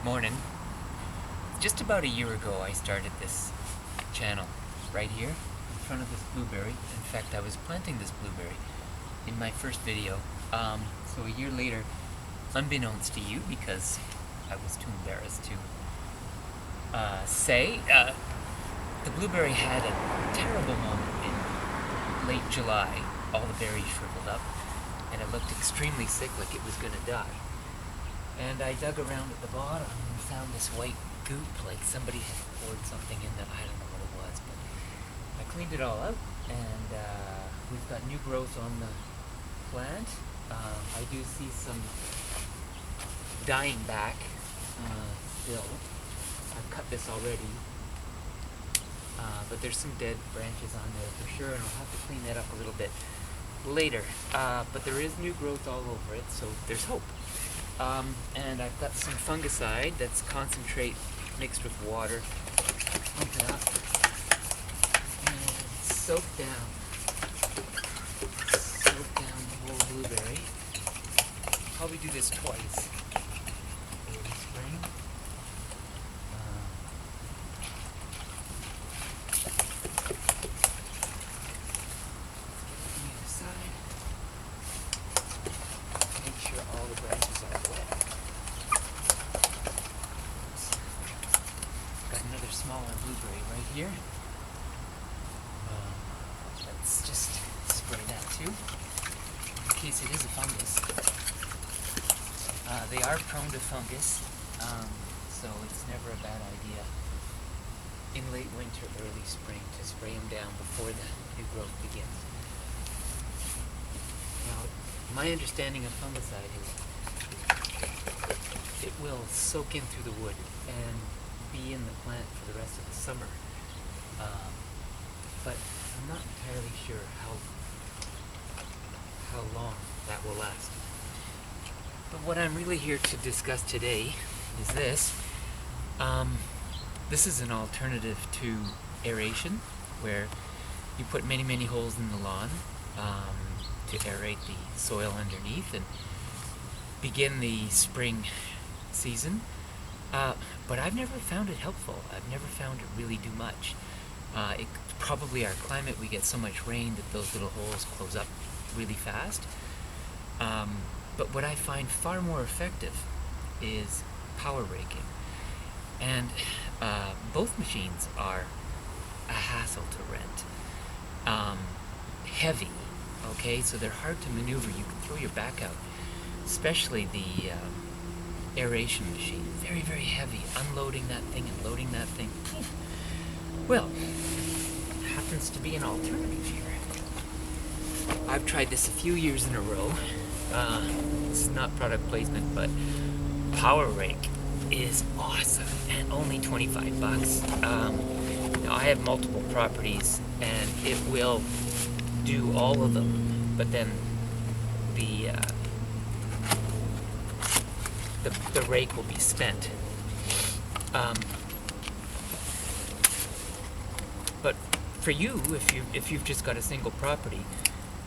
Morning. Just about a year ago I started this channel right here in front of this blueberry. In fact, I was planting this blueberry in my first video. So a year later, unbeknownst to you, because I was too embarrassed to say, the blueberry had a terrible moment in late July. All the berries shriveled up and it looked extremely sick, like it was going to die. And I dug around at the bottom and found this white goop, like somebody had poured something in that. I don't know what it was, but I cleaned it all out, and we've got new growth on the plant. I do see some dying back still. I've cut this already, but there's some dead branches on there for sure, and I'll have to clean that up a little bit later. But there is new growth all over it, so there's hope. And I've got some fungicide that's concentrate mixed with water. Pump it up and soak down the whole blueberry. Probably do this twice early spring. On the other side. Make sure all the branches are wet. Got another smaller blueberry right here. Let's just spray that too, in case it is a fungus. They are prone to fungus, so it's never a bad idea in late winter, early spring to spray them down before the new growth begins. Now, my understanding of fungicide is it will soak in through the wood and be in the plant for the rest of the summer. But I'm not entirely sure how long that will last. But what I'm really here to discuss today is this. This is an alternative to aeration, where you put many holes in the lawn to aerate the soil underneath and begin the spring season. But I've never found it helpful. I've never found it really do much. It's probably our climate. We get so much rain that those little holes close up really fast. But what I find far more effective is power raking. And both machines are a hassle to rent. Heavy, okay? So they're hard to maneuver. You can throw your back out. Especially the aeration machine. Very heavy. Unloading that thing and loading that thing. Well, happens to be an alternative here. I've tried this a few years in a row. This is not product placement, but Power Rake is awesome and only 25 bucks. Now I have multiple properties and it will do all of them, but then the rake will be spent. But for you, if you've just got a single property,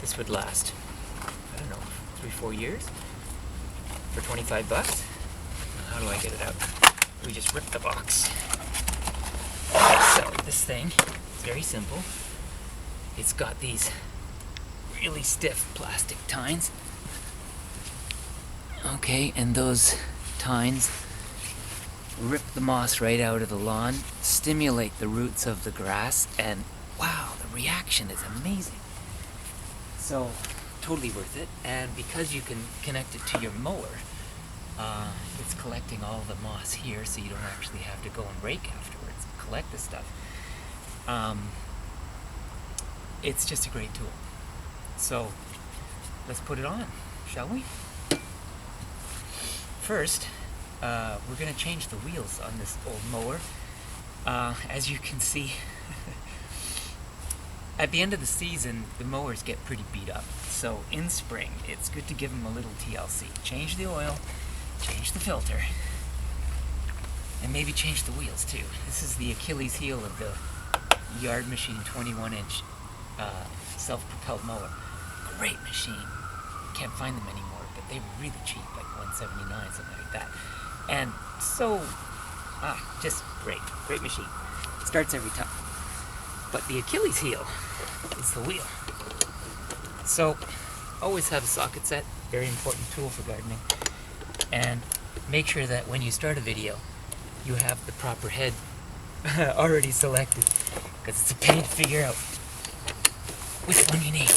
this would last, I don't know, 3-4 years for 25 bucks. How do I get it out? We just rip the box. So this thing is very simple. It's got these really stiff plastic tines. Okay, and those tines rip the moss right out of the lawn, stimulate the roots of the grass, and wow, the reaction is amazing. So, totally worth it. And because you can connect it to your mower, it's collecting all the moss here, so you don't actually have to go and rake afterwards and collect the stuff. It's just a great tool. So, let's put it on, shall we? First, we're going to change the wheels on this old mower. As you can see, at the end of the season, the mowers get pretty beat up. So in spring, it's good to give them a little TLC. Change the oil, change the filter, and maybe change the wheels too. This is the Achilles heel of the Yard Machine 21-inch self-propelled mower. Great machine. Can't find them anymore, but they were really cheap, like $179, something like that. And just great. Great machine. Starts every time. But the Achilles heel is the wheel. So, always have a socket set. Very important tool for gardening. And make sure that when you start a video, you have the proper head already selected. Because it's a pain to figure out which one you need.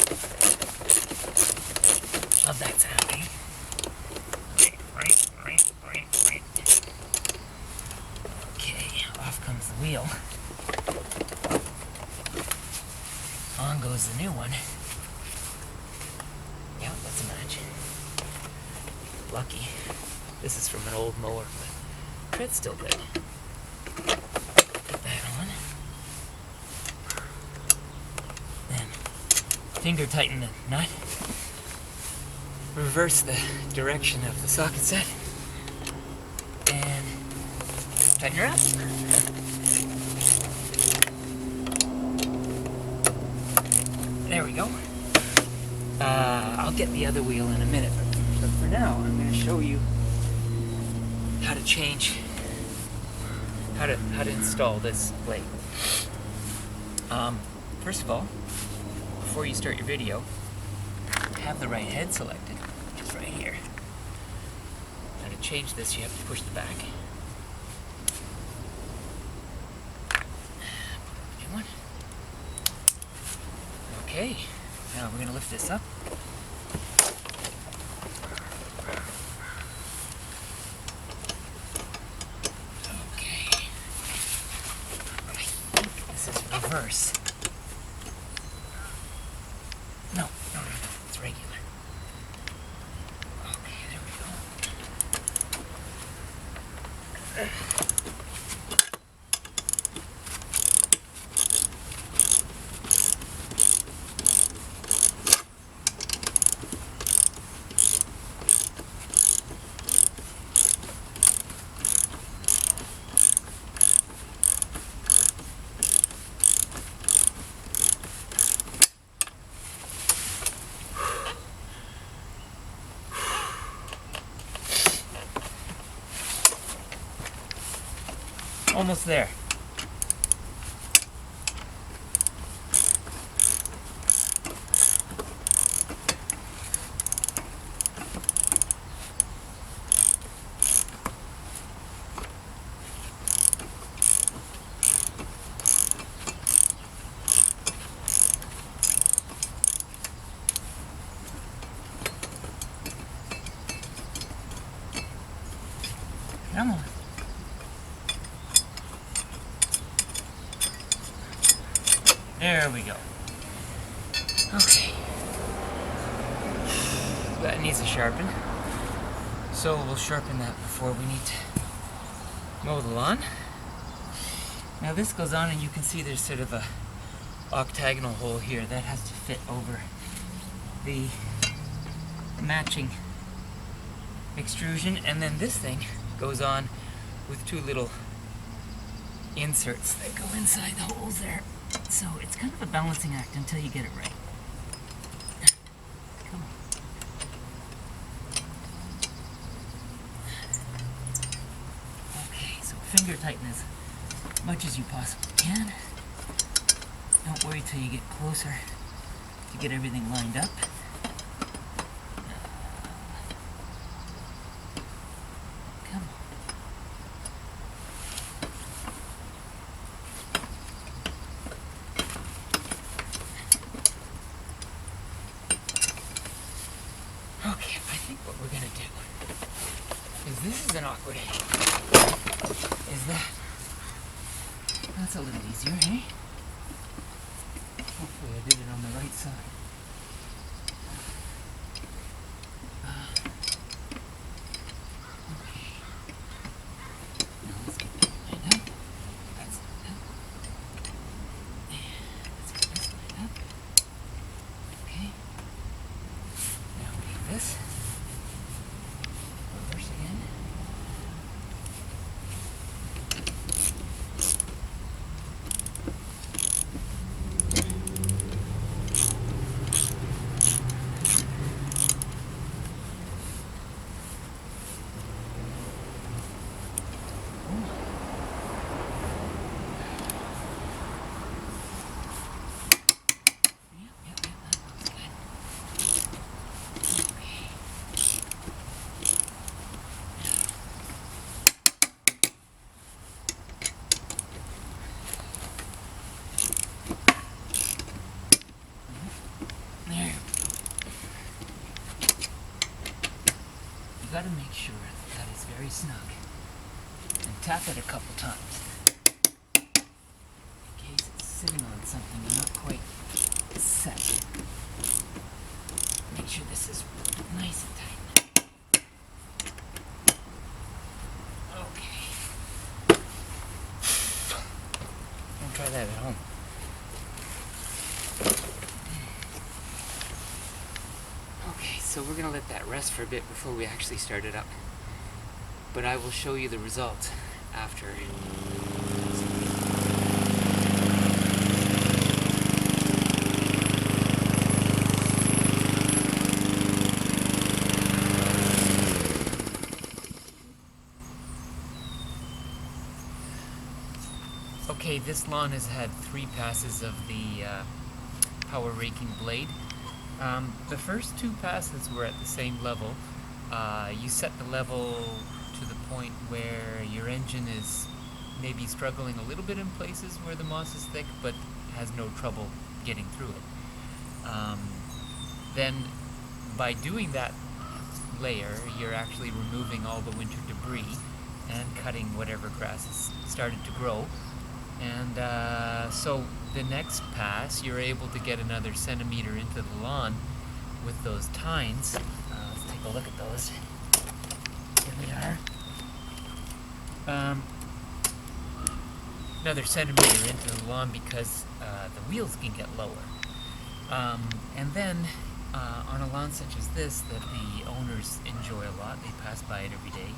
Love that sound, eh? Okay, off comes the wheel. On goes the new one. Yeah, that's a match. Lucky. This is from an old mower, but tread's still good. Put that on. Then finger tighten the nut. Reverse the direction of the socket set. And tighten her up. There we go. I'll get the other wheel in a minute, but for now, I'm going to show you how to change, how to install this blade. First of all, before you start your video, have the right head selected, which is right here. Now to change this, you have to push the back. New one. Okay, now we're going to lift this up. Okay. I think this is reverse. No, it's regular. Okay, there we go. Almost there. Come on. There we go. Okay. That needs to sharpen. So we'll sharpen that before we need to mow the lawn. Now this goes on and you can see there's sort of a octagonal hole here that has to fit over the matching extrusion, and then this thing goes on with two little inserts that go inside the holes there. So it's kind of a balancing act until you get it right. Come on. Okay, so finger tighten as much as you possibly can. Don't worry till you get closer to get everything lined up. Come on. Okay, I think what we're gonna do is, this is an awkward angle, is that. That's a little easier, eh? Hopefully I did it on the right side. Okay. Now let's get that lined up. That's lined up. And let's get this lined up. Okay. Now we need this. Reverse again. very snug. And tap it a couple times. In case it's sitting on something and not quite set. Make sure this is nice and tight. Okay. Don't try that at home. Okay, so we're gonna let that rest for a bit before we actually start it up. But I will show you the result after. Okay, this lawn has had 3 passes of the power raking blade. The first 2 passes were at the same level. You set the level to the point where your engine is maybe struggling a little bit in places where the moss is thick, but has no trouble getting through it. Then, by doing that layer, you're actually removing all the winter debris and cutting whatever grass has started to grow. And so the next pass, you're able to get another centimeter into the lawn with those tines. Let's take a look at those. Here we are. Another centimeter into the lawn because the wheels can get lower. And then on a lawn such as this that the owners enjoy a lot, they pass by it every day,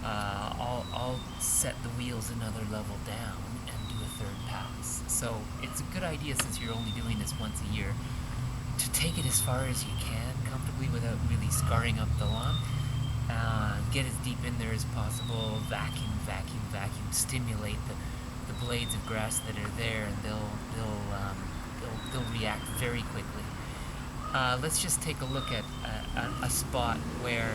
I'll set the wheels another level down and do a 3rd pass. So it's a good idea, since you're only doing this once a year, to take it as far as you can comfortably without really scarring up the lawn. Get as deep in there as possible, vacuum, stimulate the blades of grass that are there, and they'll react very quickly. Let's just take a look at a spot where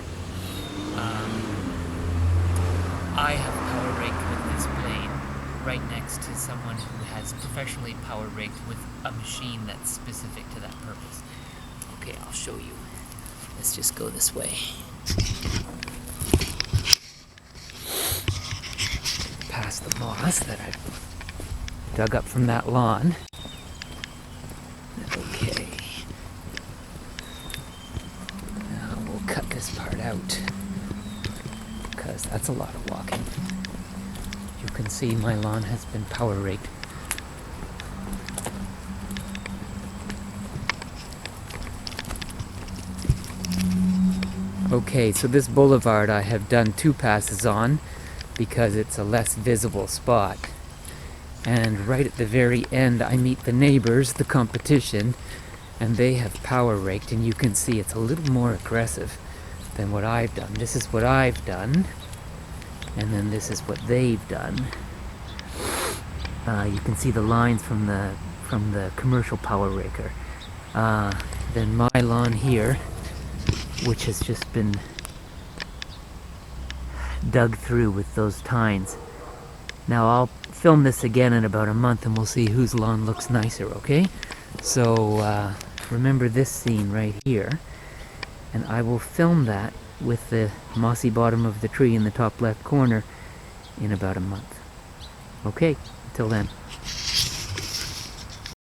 I have power raked with this blade right next to someone who has professionally power raked with a machine that's specific to that purpose. Okay, I'll show you. Let's just go this way. Past the moss that I dug up from that lawn. Okay. Now we'll cut this part out, because that's a lot of walking. You can see my lawn has been power raked. Okay, so this boulevard I have done 2 passes on because it's a less visible spot. And right at the very end I meet the neighbors, the competition, and they have power raked, and you can see it's a little more aggressive than what I've done. This is what I've done, and then this is what they've done. You can see the lines from the commercial power raker. Then my lawn here, which has just been dug through with those tines. Now I'll film this again in about a month and we'll see whose lawn looks nicer, okay? So remember this scene right here, and I will film that with the mossy bottom of the tree in the top left corner in about a month. Okay, until then.